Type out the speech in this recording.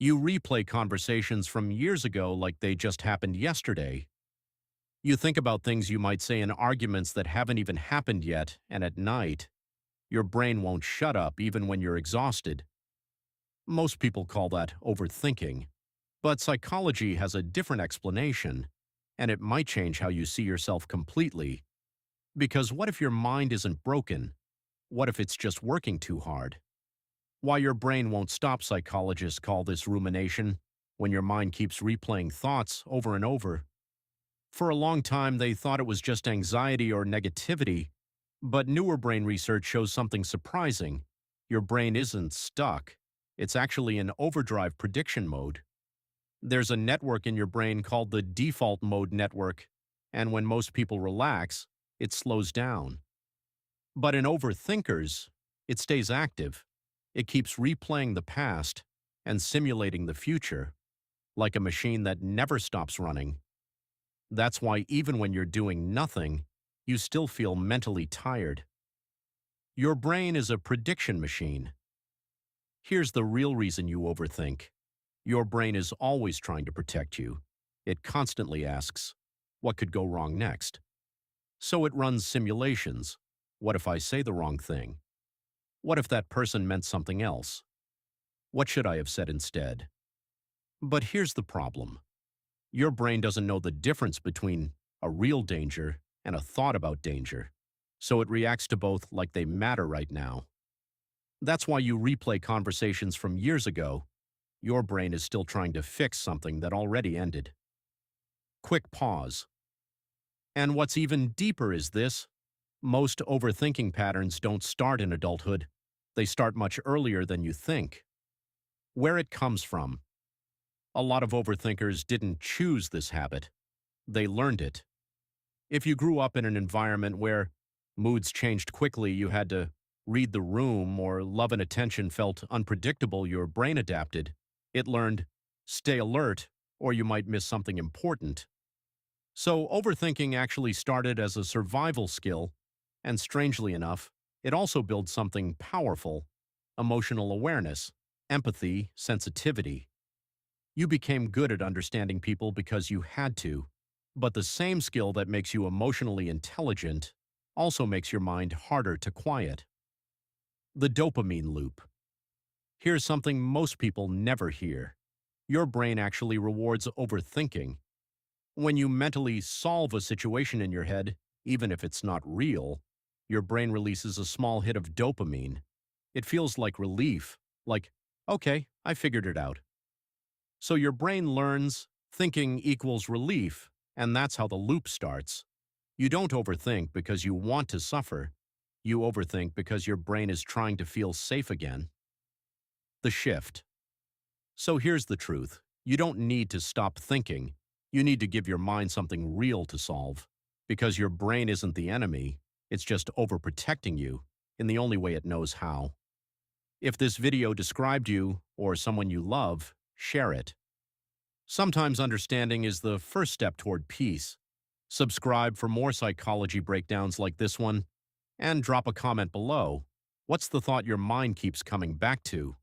You replay conversations from years ago like they just happened yesterday. You think about things you might say in arguments that haven't even happened yet, and at night, your brain won't shut up even when you're exhausted. Most people call that overthinking, but psychology has a different explanation, and it might change how you see yourself completely. Because what if your mind isn't broken? What if it's just working too hard? Why your brain won't stop, psychologists call this rumination, when your mind keeps replaying thoughts over and over. For a long time, they thought it was just anxiety or negativity, but newer brain research shows something surprising. Your brain isn't stuck. It's actually in overdrive prediction mode. There's a network in your brain called the default mode network, and when most people relax, it slows down. But in overthinkers, it stays active. It keeps replaying the past and simulating the future, like a machine that never stops running. That's why even when you're doing nothing, you still feel mentally tired. Your brain is a prediction machine. Here's the real reason you overthink. Your brain is always trying to protect you. It constantly asks, what could go wrong next? So it runs simulations. What if I say the wrong thing? What if that person meant something else? What should I have said instead? But here's the problem. Your brain doesn't know the difference between a real danger and a thought about danger, so it reacts to both like they matter right now. That's why you replay conversations from years ago. Your brain is still trying to fix something that already ended. Quick pause. And what's even deeper is this: most overthinking patterns don't start in adulthood. They start much earlier than you think. Where it comes from. A lot of overthinkers didn't choose this habit. They learned it. If you grew up in an environment where moods changed quickly, you had to read the room, or love and attention felt unpredictable, your brain adapted. It learned, stay alert, or you might miss something important. So overthinking actually started as a survival skill, and strangely enough, it also builds something powerful: emotional awareness, empathy, sensitivity. You became good at understanding people because you had to, but the same skill that makes you emotionally intelligent also makes your mind harder to quiet. The dopamine loop. Here's something most people never hear. Your brain actually rewards overthinking. When you mentally solve a situation in your head, even if it's not real, your brain releases a small hit of dopamine. It feels like relief, like, okay, I figured it out. So your brain learns thinking equals relief, and that's how the loop starts. You don't overthink because you want to suffer. You overthink because your brain is trying to feel safe again. The shift. So here's the truth. You don't need to stop thinking. You need to give your mind something real to solve. Because your brain isn't the enemy. It's just overprotecting you in the only way it knows how. If this video described you or someone you love, share it. Sometimes understanding is the first step toward peace. Subscribe for more psychology breakdowns like this one, and drop a comment below. What's the thought your mind keeps coming back to?